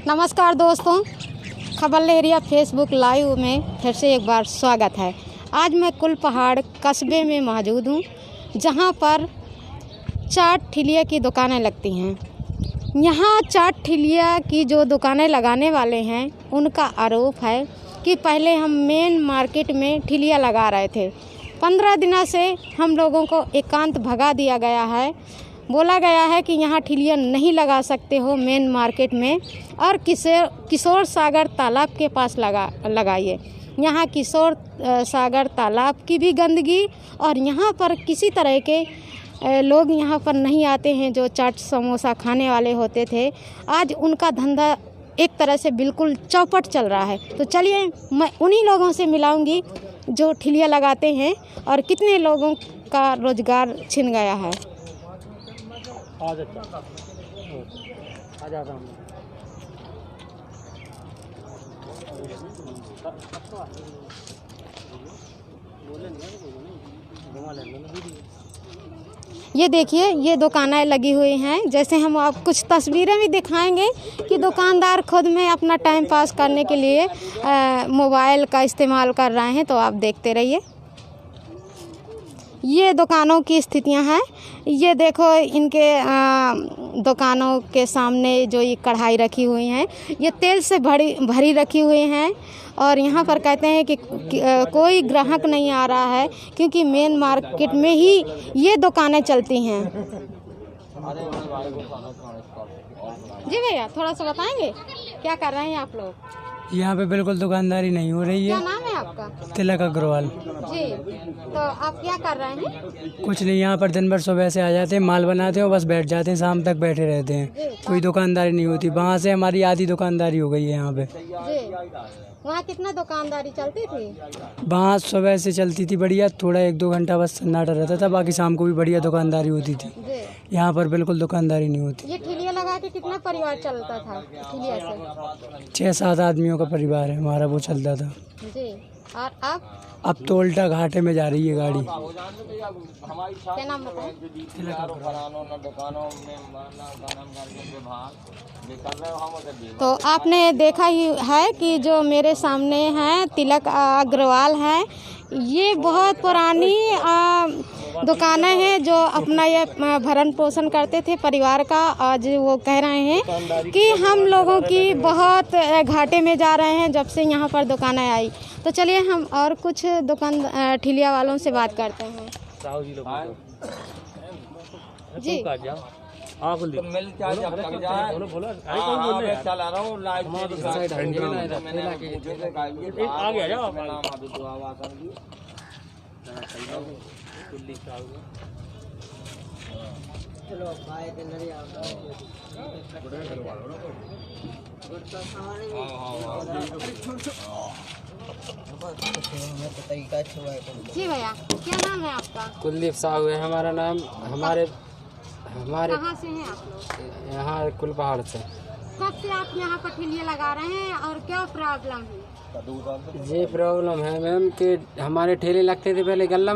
नमस्कार दोस्तों, खबर एरिया फेसबुक लाइव में फिर से एक बार स्वागत है। आज मैं कुलपहाड़ कस्बे में मौजूद हूँ, जहाँ पर चाट ठिलिया की दुकानें लगती हैं। यहाँ चाट ठिलिया की जो दुकानें लगाने वाले हैं, उनका आरोप है कि पहले हम मेन मार्केट में ठिलिया लगा रहे थे। 15 दिनों से हम लोगों को एकांत भगा दिया गया है। बोला गया है कि यहाँ ठिलिया नहीं लगा सकते हो मेन मार्केट में, और किशोर सागर तालाब के पास लगाइए। यहाँ किशोर सागर तालाब की भी गंदगी, और यहाँ पर किसी तरह के लोग यहाँ पर नहीं आते हैं जो चाट समोसा खाने वाले होते थे। आज उनका धंधा एक तरह से बिल्कुल चौपट चल रहा है। तो चलिए मैं उन्हीं लोगों से मिलाऊंगी जो ठिलिया लगाते हैं और कितने लोगों का रोजगार छिन गया है। ये देखिए, ये दुकानें लगी हुई हैं। जैसे हम आप कुछ तस्वीरें भी दिखाएंगे कि दुकानदार खुद में अपना टाइम पास करने के लिए मोबाइल का इस्तेमाल कर रहे हैं। तो आप देखते रहिए। ये दुकानों की स्थितियां हैं। ये देखो, इनके दुकानों के सामने जो ये कढ़ाई रखी हुई हैं, ये तेल से भरी रखी हुई हैं। और यहाँ पर कहते हैं कि कोई ग्राहक नहीं आ रहा है, क्योंकि मेन मार्केट में ही ये दुकानें चलती हैं। जी भैया, थोड़ा सा बताएंगे क्या कर रहे हैं आप लोग? यहाँ पे बिल्कुल दुकानदारी नहीं हो रही है। क्या नाम है आपका? तिलक अग्रवाल जी। तो आप क्या कर रहे हैं? कुछ नहीं, यहाँ पर दिन भर सुबह से आ जाते हैं, माल बनाते हैं और बस बैठ जाते हैं, शाम तक बैठे रहते हैं। कोई दुकानदारी नहीं होती। वहाँ से हमारी आधी दुकानदारी हो गई है यहाँ पे। जी। वहाँ कितना दुकानदारी चलती थी? वहाँ सुबह से चलती थी बढ़िया, थोड़ा 1-2 घंटा बस सन्नाटा रहता था, बाकी शाम को भी बढ़िया दुकानदारी होती थी। यहाँ पर बिल्कुल दुकानदारी नहीं होती। ये ठिलिया लगा के कितना परिवार चलता था ठिलिया से? 6-7 आदमियों का परिवार है हमारा, वो चलता था। जी। और अब तो उल्टा घाटे में जा रही है गाड़ी। क्या नाम बताएं? तो आपने देखा ही है कि जो मेरे सामने हैं तिलक अग्रवाल हैं। ये बहुत पुरानी दुकानें हैं जो अपना ये भरण पोषण करते थे परिवार का। आज वो कह रहे हैं कि हम लोगों की बहुत घाटे में जा रहे हैं जब से यहाँ पर दुकानें आई। तो चलिए हम और कुछ दुकान ठिलिया वालों से बात करते हैं। जी। जी भैया, क्या नाम है आपका? कुलदीप साहू है हमारा नाम। हमारे कहाँ से हैं आप लोग? यहाँ कुलपहाड़ से। कब से आप यहाँ पर ठिलिया लगा रहे हैं और क्या प्रॉब्लम है? ये प्रॉब्लम है मैम कि हमारे ठेले लगते थे पहले गल्ला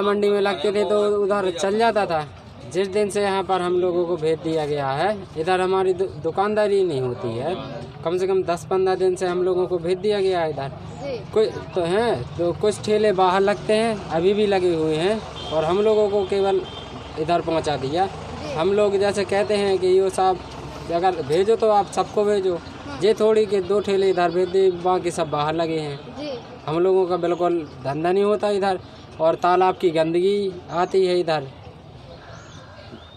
मंडी में लगते थे, तो उधर चल जाता था। जिस दिन से यहाँ पर हम लोगों को भेज दिया गया है, इधर हमारी दुकानदारी नहीं होती है। कम से कम 10-15 दिन से हम लोगों को भेज दिया गया है इधर। कुछ तो हैं, तो कुछ ठेले बाहर लगते हैं, अभी भी लगे हुए हैं, और हम लोगों को केवल इधर पहुंचा दिया। हम लोग जैसे कहते हैं कि यो साहब अगर भेजो तो आप सबको भेजो, ये थोड़ी कि 2 ठेले इधर भेज दे, बाकी सब बाहर लगे हैं। हम लोगों का बिल्कुल धंधा नहीं होता इधर, और तालाब की गंदगी आती है इधर,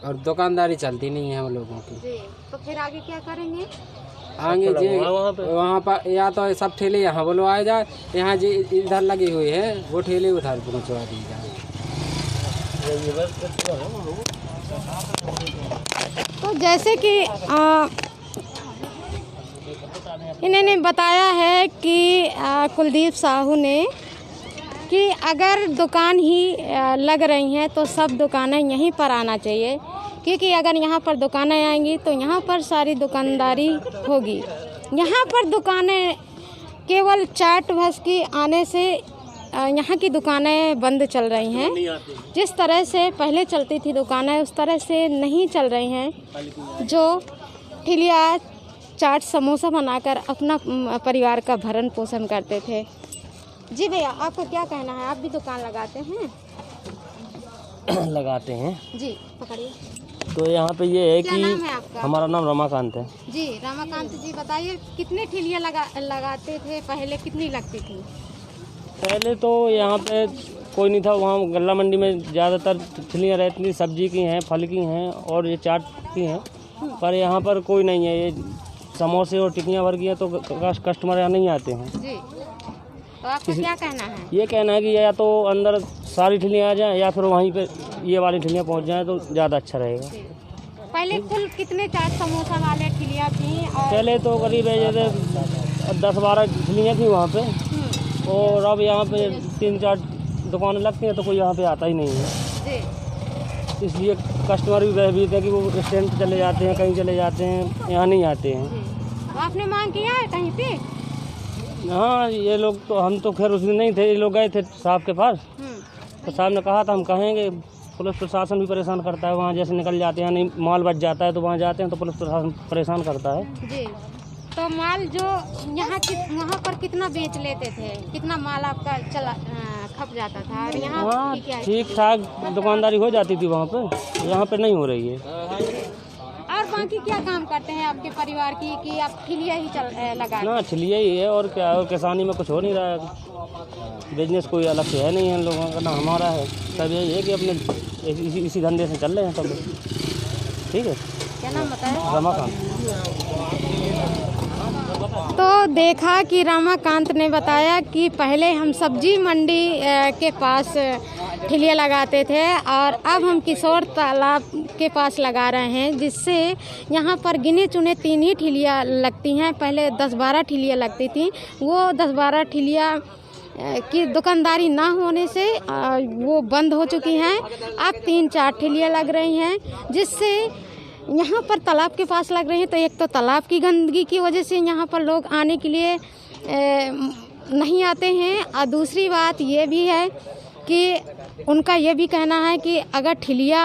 और दुकानदारी चलती नहीं है हम लोगों की। तो फिर आगे क्या करेंगे? आगे जी वहाँ पर या तो सब ठेले यहाँ बुलवाए जाए, यहाँ जी इधर लगी हुई है, वो ठेले उधर पहुँचवा दी जाए। तो जैसे कि इन्होंने बताया है कि कुलदीप साहू ने कि अगर दुकान ही लग रही हैं तो सब दुकानें यहीं पर आना चाहिए, क्योंकि अगर यहाँ पर दुकानें आएंगी तो यहाँ पर सारी दुकानदारी होगी। यहाँ पर दुकानें केवल चाट भस की आने से यहाँ की दुकानें बंद चल रही हैं। जिस तरह से पहले चलती थी दुकानें उस तरह से नहीं चल रही हैं। जो ठिलिया चाट समोसा बनाकर अपना परिवार का भरण पोषण करते थे। जी भैया, आपको क्या कहना है? आप भी दुकान लगाते हैं? लगाते हैं जी, पकड़िए। तो यहाँ पे ये है क्या कि नाम है आपका? हमारा नाम रमाकांत है। जी रमाकांत जी, बताइए कितने ठिलियाँ लगाते थे पहले, कितनी लगती थी? पहले तो यहाँ पे कोई नहीं था, वहाँ गल्ला मंडी में ज़्यादातर ठिलियाँ रहती थी, सब्जी की हैं, फल की हैं और ये चाट की हैं। पर यहाँ पर कोई नहीं है, ये समोसे और टिक्कियाँ भर की हैं तो कस्टमर यहाँ नहीं आते हैं। जी, तो आपका क्या कहना है? ये कहना है कि या तो अंदर सारी ठिलियाँ आ जाएँ या फिर वहीं पे ये वाली ठिलियाँ पहुँच जाएँ तो ज़्यादा अच्छा रहेगा। पहले कुल कितने चाट समोसा वाले ठिलियाँ थी? और पहले तो करीब जैसे 10-12 ठिलियाँ थी वहाँ पे, और अब यहाँ पे 3-4 दुकानें लगती हैं तो कोई यहाँ पे आता ही नहीं है। जी, इसलिए कस्टमर भी भयभीत है कि वो रेस्टोरेंट पे चले जाते हैं, कहीं चले जाते हैं, यहाँ नहीं आते हैं। तो आपने मांग किया है कहीं पे? हाँ, ये लोग तो, हम तो खैर उस दिन नहीं थे, ये लोग गए थे साहब के पास, तो साहब ने कहा था हम कहेंगे। पुलिस प्रशासन भी परेशान करता है, वहाँ जैसे निकल जाते हैं, नहीं माल बच जाता है तो वहाँ जाते हैं तो पुलिस प्रशासन परेशान करता है। जी, तो माल जो वहाँ पर कितना बेच लेते थे? कितना माल आपका खप जाता था? और यहाँ हाँ, की क्या? ठीक ठाक दुकानदारी हो जाती थी वहाँ पे, यहाँ पे नहीं हो रही है। और बाकी क्या काम करते हैं आपके परिवार की कि आप ठिलिया ही लगा? ना, ठिलिया ही है और क्या, और किसानी में कुछ हो नहीं रहा है। बिजनेस कोई अलग से है नहीं है लोगों का, ना हमारा है। सब यही है कि अपने इसी धंधे से चल रहे हैं सब। ठीक है। क्या नाम बताया? रमाकांत। तो देखा कि रमाकांत ने बताया कि पहले हम सब्जी मंडी के पास ठिलिया लगाते थे और अब हम किशोर तालाब के पास लगा रहे हैं, जिससे यहाँ पर गिने चुने 3 ही ठिलियाँ लगती हैं। पहले 10-12 ठिलियाँ लगती थी, वो 10-12 ठिलियाँ की दुकानदारी ना होने से वो बंद हो चुकी हैं। अब 3-4 ठिलियाँ लग रही हैं, जिससे यहाँ पर तालाब के पास लग रही हैं। तो एक तो तालाब की गंदगी की वजह से यहाँ पर लोग आने के लिए नहीं आते हैं, और दूसरी बात ये भी है कि उनका ये भी कहना है कि अगर ठिलिया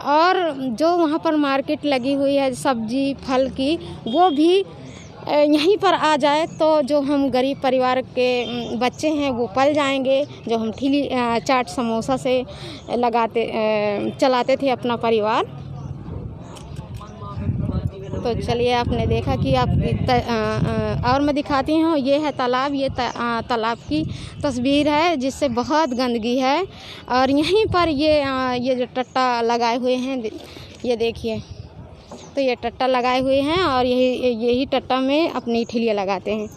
और जो वहाँ पर मार्केट लगी हुई है सब्जी फल की, वो भी यहीं पर आ जाए तो जो हम गरीब परिवार के बच्चे हैं वो पल जाएंगे, जो हम ठिली चाट समोसा से चलाते थे अपना परिवार। तो चलिए, आपने देखा कि आप और मैं दिखाती हूँ, ये है तालाब, ये तालाब की तस्वीर है जिससे बहुत गंदगी है। और यहीं पर ये जो टट्टा लगाए हुए हैं, ये देखिए, तो ये टट्टा लगाए हुए हैं और यही टट्टा में अपनी ठिलियाँ लगाते हैं।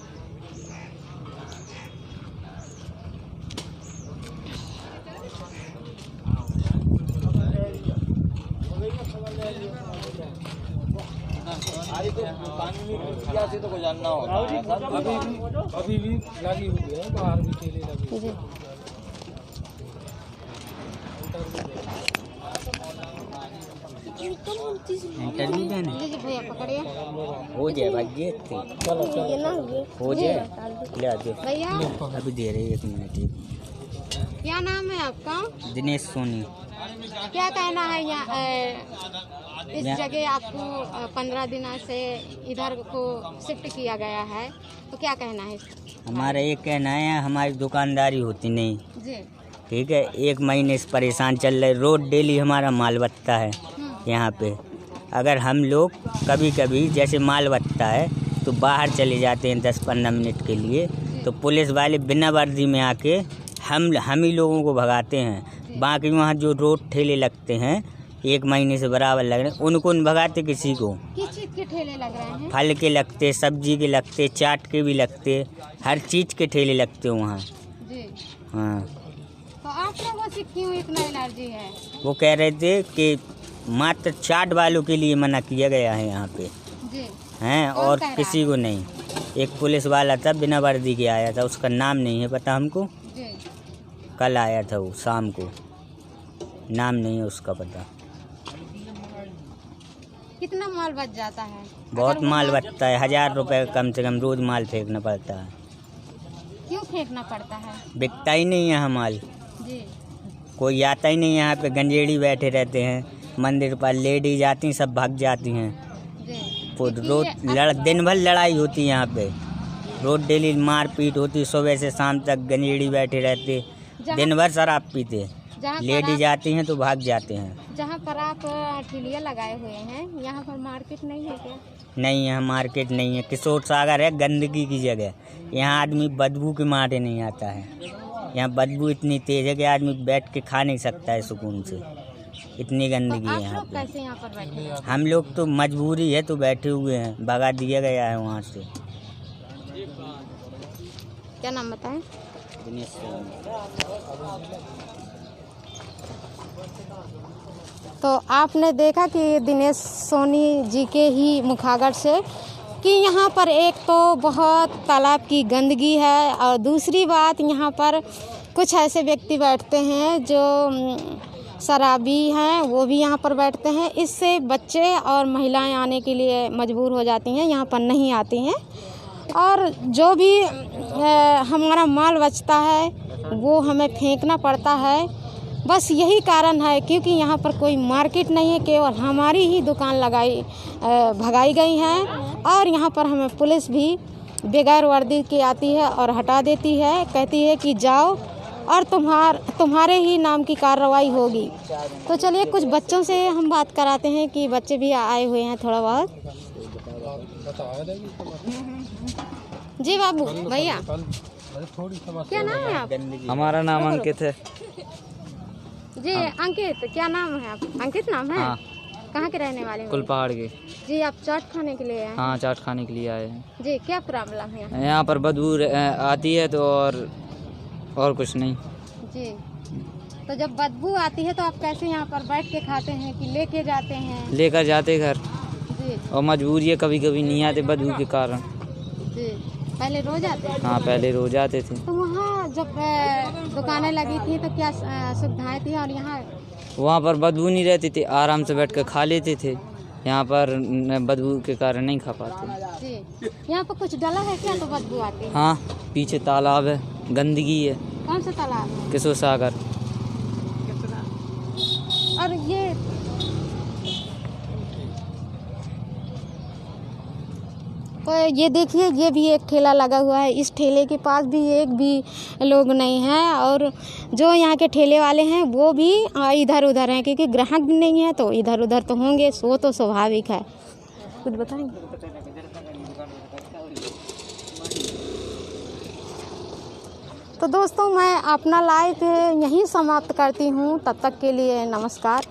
तो को जानना होता है। अभी भी लगी हुई है, बाहर भी ठेले लगे हुए हैं। इंटरव्यू देने भैया पकड़िए, हो जाए भाई, ये चलो ये ना हो जाए, ले आ दे, भैया। अभी दे रहे 1 मिनट। क्या नाम है आपका? दिनेश सोनी। क्या कहना है इस जगह आपको 15 दिन से इधर को शिफ्ट किया गया है, तो क्या कहना है? हमारा ये कहना है, हमारी दुकानदारी होती नहीं, जी, ठीक है। 1 महीने से परेशान चल रहे, रोज डेली हमारा माल बचता है यहाँ पे। अगर हम लोग कभी कभी जैसे माल बचता है तो बाहर चले जाते हैं 10-15 मिनट के लिए, तो पुलिस वाले बिना वर्दी में आके हम ही लोगों को भगाते हैं। बाकी वहाँ जो रोड ठेले लगते हैं 1 महीने से बराबर लग रहे हैं, उनको नहीं भगाते किसी को। किस चीज़ के ठेले लग रहे हैं? फल के लगते, सब्जी के लगते, चाट के भी लगते, हर चीज़ के ठेले लगते वहाँ। जी, हाँ, तो आप लोगों से क्यों इतना एलर्जी है? वो कह रहे थे कि मात्र चाट वालों के लिए मना किया गया है यहाँ पे, जी, हैं, कौन और कह रहा किसी को नहीं। एक पुलिस वाला था बिना वर्दी के आया था, उसका नाम नहीं है पता हमको, जी, कल आया था वो शाम को, नाम नहीं है उसका पता। कितना माल बच जाता है? बहुत अगर वो माल बचता है, 1000 रुपये कम से कम रोज माल फेंकना पड़ता है। क्यों फेंकना पड़ता है? बिकता ही नहीं यहाँ माल, जी कोई आता ही नहीं। यहाँ पे गंजेड़ी बैठे रहते हैं, मंदिर पर लेडीज आती हैं, सब भाग जाती हैं। जी रोज दिन भर लड़ाई होती है यहाँ पे, रोज डेली मारपीट होती, सुबह से शाम तक गंजेड़ी बैठे रहते, दिन भर शराब पीते। लेडीज आती हैं तो भाग जाते हैं। जहाँ पर आप ठेलिया लगाए हुए हैं, यहाँ पर मार्केट नहीं है क्या? नहीं, यहाँ मार्केट नहीं है। किशोर सागर है गंदगी की जगह, यहाँ आदमी बदबू के मारे नहीं आता है। यहाँ बदबू इतनी तेज है कि आदमी बैठ के खा नहीं सकता है सुकून से, इतनी गंदगी है यहाँ पे। कैसे यहाँ पर बैठे हैं? हम लोग तो मजबूरी है तो बैठे हुए हैं, भगा दिया गया है वहाँ से। क्या नाम बताएं? तो आपने देखा कि दिनेश सोनी जी के ही मुखागर से कि यहाँ पर एक तो बहुत तालाब की गंदगी है और दूसरी बात यहाँ पर कुछ ऐसे व्यक्ति बैठते हैं जो शराबी हैं, वो भी यहाँ पर बैठते हैं। इससे बच्चे और महिलाएं आने के लिए मजबूर हो जाती हैं, यहाँ पर नहीं आती हैं। और जो भी हमारा माल बचता है वो हमें फेंकना पड़ता है। बस यही कारण है, क्योंकि यहाँ पर कोई मार्केट नहीं है, केवल हमारी ही दुकान भगाई गई हैं। और यहाँ पर हमें पुलिस भी बगैर वर्दी के आती है और हटा देती है, कहती है कि जाओ और तुम्हारे ही नाम की कार्रवाई होगी। तो चलिए कुछ बच्चों से हम बात कराते हैं कि बच्चे भी आए हुए हैं थोड़ा बहुत। जी बाबू भैया, क्या नाम है आप? हमारा नाम अंकित है। जी अंकित, क्या नाम है आप? अंकित नाम है? हाँ। कहाँ के रहने वाले हैं? कुलपहाड़ के। जी आप चाट खाने के लिए आए हैं? हाँ, चाट खाने के लिए आए हैं। जी क्या प्रॉब्लम है? यहाँ पर बदबू आती है तो और कुछ नहीं। जी तो जब बदबू आती है तो आप कैसे यहाँ पर बैठ के खाते हैं कि लेके जाते हैं? लेकर जाते घर, जी और मजबूरी है, कभी कभी नहीं आते बदबू के कारण। जी पहले रोज आते हैं? हाँ, पहले रोज आते थे। तो वहाँ जब दुकानें लगी थी तो क्या सुविधाएं थी? और यहाँ वहाँ पर बदबू नहीं रहती थी, आराम से बैठ कर खा लेते थे। यहाँ पर बदबू के कारण नहीं खा पाते। जी यहाँ पर कुछ डला है क्या तो बदबू आती है? हाँ, पीछे तालाब है, गंदगी है। कौन सा तालाब है? किशोर सागर। और ये देखिए, ये भी एक ठेला लगा हुआ है। इस ठेले के पास भी एक भी लोग नहीं है, और जो यहाँ के ठेले वाले हैं वो भी इधर उधर हैं, क्योंकि ग्राहक भी नहीं है तो इधर उधर तो होंगे, सो तो स्वाभाविक है। कुछ बताएंगे? तो दोस्तों मैं अपना लाइव यहीं समाप्त करती हूँ, तब तक के लिए नमस्कार।